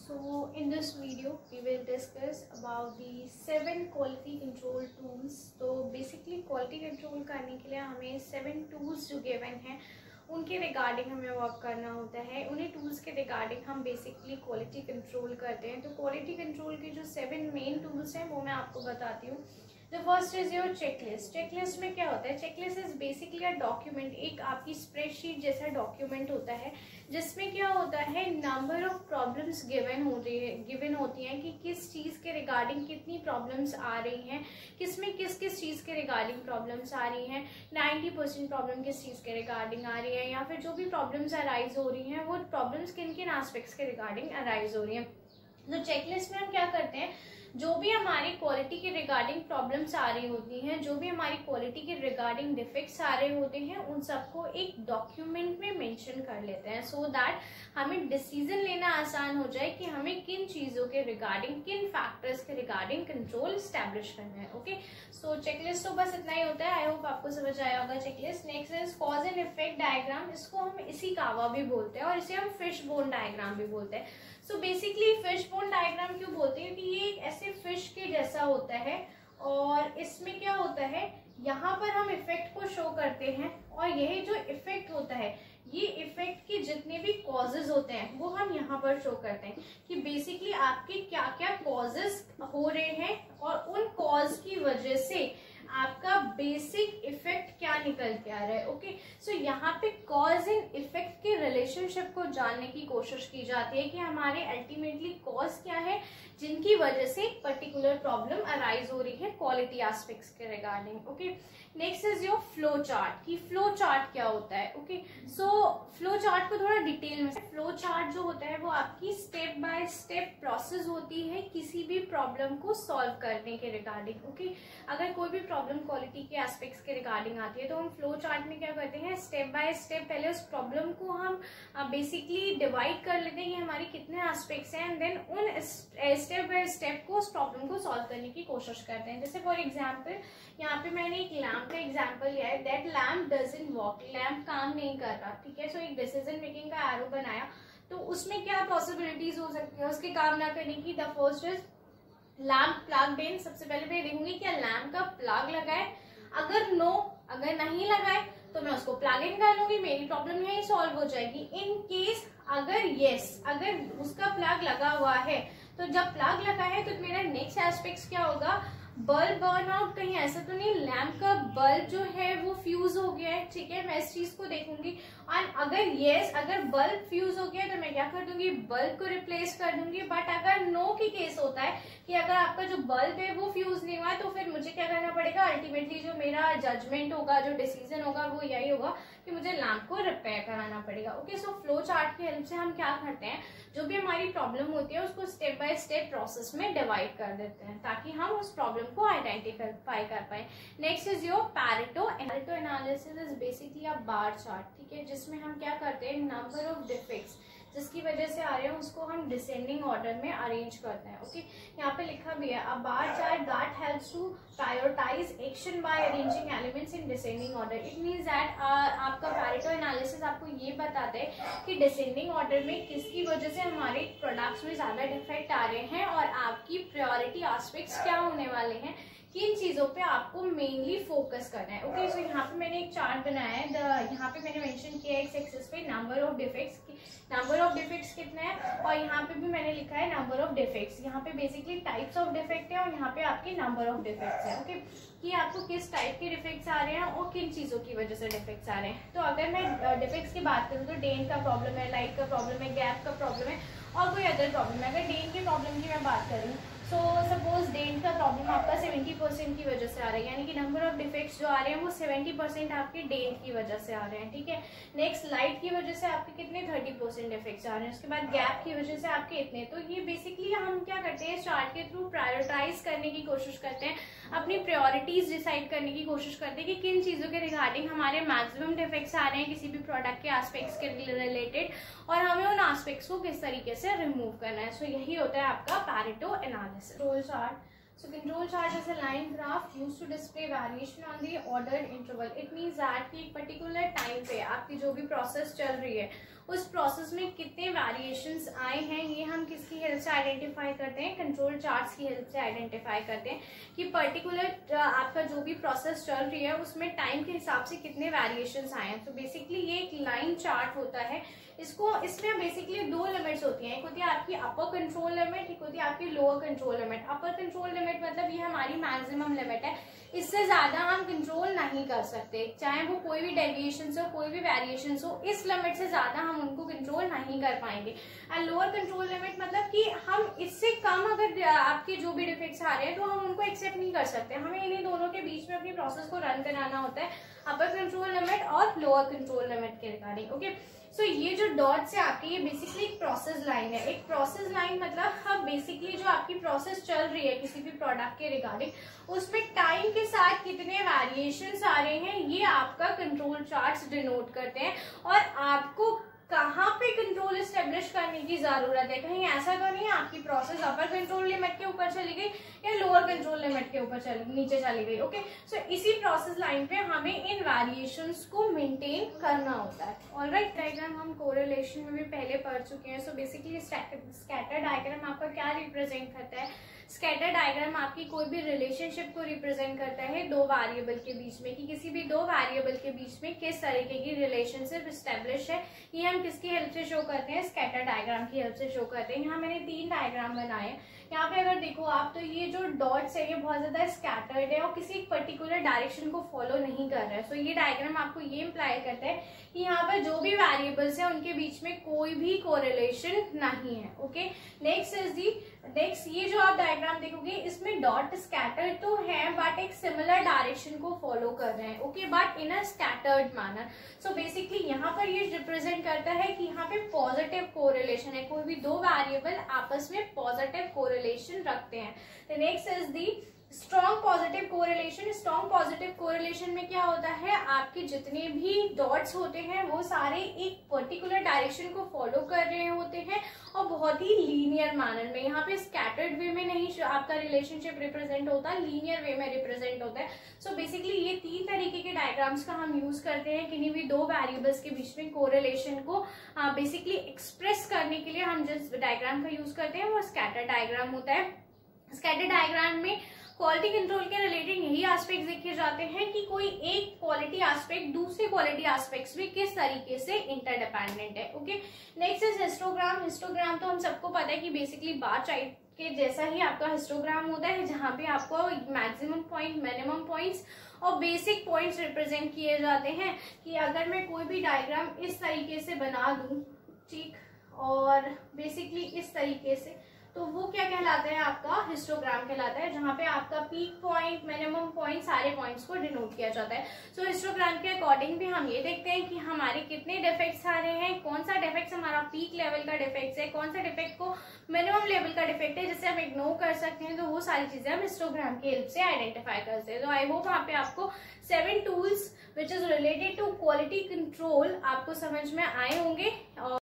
So in this video we will discuss about the 7 quality control tools. तो basically quality control करने के लिए हमें 7 tools जो given हैं उनके रिगार्डिंग हमें वर्क करना होता है। उन्हीं टूल्स के रिगार्डिंग हम बेसिकली क्वालिटी कंट्रोल करते हैं। तो क्वालिटी कंट्रोल के जो 7 मेन टूल्स हैं वो मैं आपको बताती हूँ। The first is your checklist. Checklist में क्या होता है? Checklist is basically a document, एक आपकी स्प्रेडशीट जैसा डॉक्यूमेंट होता है जिसमें क्या होता है, नंबर ऑफ प्रॉब्लम्स गिवन होती हैं कि किस चीज़ के रिगार्डिंग कितनी प्रॉब्लम्स आ रही हैं, किसमें किस किस चीज़ के रिगार्डिंग प्रॉब्लम्स आ रही हैं, 90% प्रॉब्लम किस चीज़ के रिगार्डिंग आ रही है, या फिर जो भी प्रॉब्लम्स अराइज हो रही हैं वो प्रॉब्लम्स किन किन एस्पेक्ट्स के रिगार्डिंग अराइज हो रही हैं। तो चेकलिस्ट में हम क्या करते हैं, जो भी हमारी क्वालिटी के रिगार्डिंग प्रॉब्लम्स आ रही होती हैं, जो भी हमारी क्वालिटी के रिगार्डिंग डिफेक्ट्स आ रहे होते हैं, उन सबको एक डॉक्यूमेंट में मेंशन कर लेते हैं सो दैट हमें डिसीजन लेना आसान हो जाए कि हमें किन चीज़ों के रिगार्डिंग, किन फैक्टर्स के रिगार्डिंग कंट्रोल स्टैब्लिश करना है। ओके, सो चेकलिस्ट तो बस इतना ही होता है। आई होप आपको समझ आया होगा checklist. Next is cause and effect diagram. इसको हम इसी कावा भी बोलते हैं और इसे हम फिश बोन डायग्राम भी बोलते हैं। So basically fish bone diagram क्यों बोलते हैं कि ये एक ऐसे फिश के जैसा होता है और इसमें क्या होता है, यहाँ पर हम इफेक्ट को शो करते हैं और यही जो इफेक्ट होता है, ये इफेक्ट के जितने भी कॉजेज होते हैं वो हम यहाँ पर शो करते हैं कि बेसिकली आपके क्या क्या कॉजेज हो रहे हैं और उन कॉज की वजह से आपका बेसिक इफेक्ट क्या निकल के आ रहा है। ओके, सो यहाँ पे कॉज एंड इफेक्ट के रिलेशनशिप को जानने की कोशिश की जाती है कि हमारे अल्टीमेटली कॉज क्या है जिनकी वजह से पर्टिकुलर प्रॉब्लम अराइज हो रही है क्वालिटी एस्पेक्ट्स के regarding. Okay, next is your flow chart. कि फ्लो चार्ट क्या होता है। ओके, सो फ्लो चार्ट को थोड़ा डिटेल में, फ्लो चार्ट जो होता है वो आपकी स्टेप बाय स्टेप प्रोसेस होती है किसी भी प्रॉब्लम को सॉल्व करने के रिगार्डिंग। ओके, अगर कोई भी प्रॉब्लम क्वालिटी के एस्पेक्ट्स के रिगार्डिंग आती है तो हम फ्लो चार्ट में क्या करते हैं, स्टेप बाय स्टेप पहले उस प्रॉब्लम को हम बेसिकली डिवाइड कर लेते हैं कि हमारी कितने एस्पेक्ट्स हैं एंड देन उन स्टेप बाय स्टेप को उस प्रॉब्लम को सॉल्व करने की कोशिश करते हैं। जैसे फॉर एग्जाम्पल यहाँ पे मैंने एक लैम्प का एग्जाम्पल लिया है, that lamp doesn't work, lamp काम नहीं कर रहा। ठीक है, सो एक डिसीजन मेकिंग का एरो बनाया, तो उसमें क्या पॉसिबिलिटीज हो सकती है उसके काम ना करने की। The first is lamp plug in. सबसे पहले मैं देखूंगी क्या लैम्प का प्लग लगा है, अगर नो, अगर नहीं लगा है तो मैं उसको प्लग इन कर लूंगी, मेरी प्रॉब्लम यही सॉल्व हो जाएगी। इन केस अगर यस, अगर उसका प्लग लगा हुआ है, तो जब प्लग लगा है तो मेरा नेक्स्ट एस्पेक्ट क्या होगा, बल्ब बर्न आउट, कहीं ऐसा तो नहीं लैम्प का बल्ब जो है वो फ्यूज हो गया है। ठीक है, मैं इस चीज को देखूंगी और अगर यस, अगर बल्ब फ्यूज हो गया तो मैं क्या कर दूंगी, बल्ब को रिप्लेस कर दूंगी। बट अगर नो की केस होता है कि अगर आपका जो बल्ब है वो फ्यूज नहीं हुआ है, तो फिर मुझे क्या करना पड़ेगा, अल्टीमेटली जो मेरा जजमेंट होगा, जो डिसीजन होगा वो यही होगा कि मुझे लैम्प को रिपेयर कराना पड़ेगा। ओके, सो फ्लो चार्ट की हेल्प से हम क्या करते हैं, जो भी हमारी प्रॉब्लम होती है उसको स्टेप बाय स्टेप प्रोसेस में डिवाइड कर देते हैं ताकि हम उस प्रॉब्लम को आइडेंटिफाई कर पाए। Next is your Pareto. Pareto analysis is basically a bar chart. ठीक है, जिसमें हम क्या करते हैं, नंबर ऑफ डिफेक्ट्स जिसकी वजह से आ रहे हैं उसको हम डिसेंडिंग ऑर्डर में अरेंज करते हैं। ओके, यहाँ पे लिखा भी है, a bar chart that helps to prioritise action by arranging elements in descending order. It means that आपका पैरेटो एनालिसिस आपको ये बताता है कि डिसेंडिंग ऑर्डर में किसकी वजह से हमारे प्रोडक्ट्स में ज्यादा डिफेक्ट आ रहे हैं और आपकी प्रायोरिटी एस्पेक्ट्स क्या होने वाले हैं, किन चीजों पे आपको मेनली फोकस करना है। ओके, सो यहाँ पे मैंने एक चार्ट बनाया है, यहाँ पे मैंने मेंशन किया है एक्स एक्सिस पे number of defects, number of defects कितने हैं, और यहाँ पे भी मैंने लिखा है नंबर ऑफ डिफेक्ट्स। यहाँ पे बेसिकली टाइप्स ऑफ डिफेक्ट है और यहाँ पे आपके नंबर ऑफ डिफेक्ट्स है। ओके, कि आपको किस टाइप के डिफेक्ट्स आ रहे हैं और किन चीजों की वजह से डिफेक्ट्स आ रहे हैं। तो अगर मैं डिफेक्ट्स की बात करूँ तो डेंट का प्रॉब्लम है, लाइट का प्रॉब्लम है, गैप का प्रॉब्लम है और कोई अदर प्रॉब्लम है। अगर डेंट के प्रॉब्लम की मैं बात करूँ, सो सपोज डेंट का प्रॉब्लम आपका 70% की वजह से आ रहा है, यानी कि नंबर ऑफ डिफेक्ट्स जो आ रहे हैं वो 70% आपके डेंट की वजह से आ रहे हैं। ठीक है, नेक्स्ट लाइट की वजह से आपके कितने 30% डिफेक्ट्स आ रहे हैं, उसके बाद गैप की वजह से आपके इतने। तो ये बेसिकली हम क्या करते हैं, चार्ट के थ्रू प्रायोरिटाइज करने की कोशिश करते हैं, अपनी प्रायोरिटीज डिसाइड करने की कोशिश करते हैं कि किन चीजों के रिगार्डिंग हमारे मैक्सिमम डिफेक्ट्स आ रहे हैं किसी भी प्रोडक्ट के एस्पेक्ट्स के रिलेटेड और हमें उन एस्पेक्ट्स को किस तरीके से रिमूव करना है। सो यही होता है आपका Pareto analysis. Roll chart So control chart is a line graph used to display variation on the ordered interval. It means that कि एक particular time पे आपकी जो भी process चल रही है उस प्रोसेस में कितने वेरिएशंस आए हैं, ये हम किसकी हेल्प से आइडेंटिफाई करते हैं, कंट्रोल चार्ट्स की हेल्प से आइडेंटिफाई करते हैं कि पर्टिकुलर आपका जो भी प्रोसेस चल रही है उसमें टाइम के हिसाब से कितने वेरिएशंस आए हैं। तो बेसिकली ये एक लाइन चार्ट होता है। इसमें बेसिकली दो लिमिट्स होती हैं, एक होती है आपकी अपर कंट्रोल लिमिट, एक होती है आपकी lower control limit. Upper control limit मतलब ये हमारी मैक्सिमम लिमिट है, इससे ज्यादा हम कंट्रोल नहीं कर सकते, चाहे वो कोई भी डेविएशन हो कोई भी वेरिएशन हो, इस लिमिट से ज्यादा हम उनको कंट्रोल नहीं कर पाएंगे। एंड लोअर कंट्रोल लिमिट मतलब कि हम इससे कम अगर आपके जो भी डिफेक्ट्स आ रहे हैं तो हम उनको एक्सेप्ट नहीं कर सकते, हमें इन्हीं दोनों के बीच में अपनी प्रोसेस को रन कराना होता है, अपर कंट्रोल लिमिट और लोअर कंट्रोल लिमिट के रिगार्डिंग। ओके, सो ये जो डॉट्स है आपके, ये बेसिकली एक प्रोसेस लाइन है। एक प्रोसेस लाइन मतलब हम बेसिकली जो आपकी प्रोसेस चल रही है किसी भी प्रोडक्ट के रिगार्डिंग उसमें टाइम के साथ कितने वेरिएशंस आ रहे हैं, ये आपका कंट्रोल चार्ट्स डिनोट करते हैं। और आपको कहाँ पे कंट्रोल एस्टेब्लिश करने की जरूरत है, कहीं ऐसा तो नहीं है आपकी प्रोसेस अपर कंट्रोल लिमिट के ऊपर चली गई या लोअर कंट्रोल लिमिट के ऊपर नीचे चली गई। ओके, सो इसी प्रोसेस लाइन पे हमें इन वेरिएशंस को मेंटेन करना होता है। ऑलराइट, डायग्राम हम कोरिलेशन में भी पहले पढ़ चुके हैं। सो बेसिकली स्कैटर डायग्राम आपका क्या रिप्रेजेंट करता है, स्कैटर डायग्राम आपकी कोई भी रिलेशनशिप को रिप्रेजेंट करता है दो वेरिएबल के बीच में, कि किसी भी दो वेरिएबल के बीच में किस तरीके की रिलेशनशिप स्टेब्लिश है, ये हम किसकी हेल्प से शो करते हैं, स्कैटर डायग्राम की हेल्प से शो करते हैं। यहाँ मैंने 3 डायग्राम बनाए हैं। यहाँ पे अगर देखो आप तो ये जो डॉट्स है ये बहुत ज्यादा स्कैटर्ड है और किसी एक पर्टिकुलर डायरेक्शन को फॉलो नहीं कर रहा है। सो ये डायग्राम आपको ये इम्प्लाई करता है कि यहाँ पर जो भी वेरिएबल्स है उनके बीच में कोई भी कोरिलेशन नहीं है। ओके, नेक्स्ट ये जो आप डायग्राम देखोगे इसमें डॉट स्कैटर्ड तो है बट एक सिमिलर डायरेक्शन को फॉलो कर रहे हैं। Okay, but in a scattered manner. So basically यहाँ पर ये रिप्रेजेंट करता है कि यहाँ पे पॉजिटिव कोरिलेशन है, कोई भी दो वेरिएबल आपस में पॉजिटिव कोरिलेशन रखते हैं। Next is the strong positive correlation. Strong positive correlation में क्या होता है, आपके जितने भी डॉट्स होते हैं वो सारे एक पर्टिकुलर डायरेक्शन को फॉलो कर रहे होते हैं और बहुत ही लीनियर मैनर में। यहाँ पे स्कैटर्ड वे में नहीं आपका रिलेशनशिप रिप्रेजेंट होता, लीनियर वे में रिप्रेजेंट होता है। सो बेसिकली ये 3 तरीके के डायग्राम्स का हम यूज करते हैं किन्हीं भी दो वेरिएबल्स के बीच में कोरिलेशन को बेसिकली एक्सप्रेस करने के लिए। हम जिस डायग्राम का यूज करते हैं वो स्कैटर डायग्राम होता है। स्कैटर डायग्राम में क्वालिटी कंट्रोल के रिलेटेड यही एस्पेक्ट देखे जाते हैं कि कोई एक क्वालिटी एस्पेक्ट दूसरे क्वालिटी एस्पेक्ट्स में किस तरीके से इंटरडिपेंडेंट है। Okay, next is histogram. Histogram तो हम सबको पता है कि बेसिकली बार चार्ट के जैसा ही आपका हिस्टोग्राम होता है, जहां पे आपको मैक्सिमम पॉइंट, मिनिमम पॉइंट्स और बेसिक पॉइंट्स रिप्रेजेंट किए जाते हैं। कि अगर मैं कोई भी डायग्राम इस तरीके से बना दूं, ठीक, और बेसिकली इस तरीके से, तो वो क्या कहलाता है, आपका हिस्टोग्राम कहलाता है, जहां पे आपका पीक पॉइंट, मिनिमम पॉइंट, सारे पॉइंट्स को डिनोट किया जाता है। सो हिस्टोग्राम के अकॉर्डिंग भी हम ये देखते हैं कि हमारे कितने डिफेक्ट्स आ रहे हैं, कौन सा डिफेक्ट हमारा पीक लेवल का डिफेक्ट है, कौन सा डिफेक्ट को मिनिमम लेवल का डिफेक्ट है जिसे हम इग्नोर कर सकते हैं। तो वो सारी चीजें हम हिस्टोग्राम की हेल्प से आइडेंटिफाई करते हैं। तो आई होप वहाँ पे आपको 7 tools which is related to quality control आपको समझ में आए होंगे।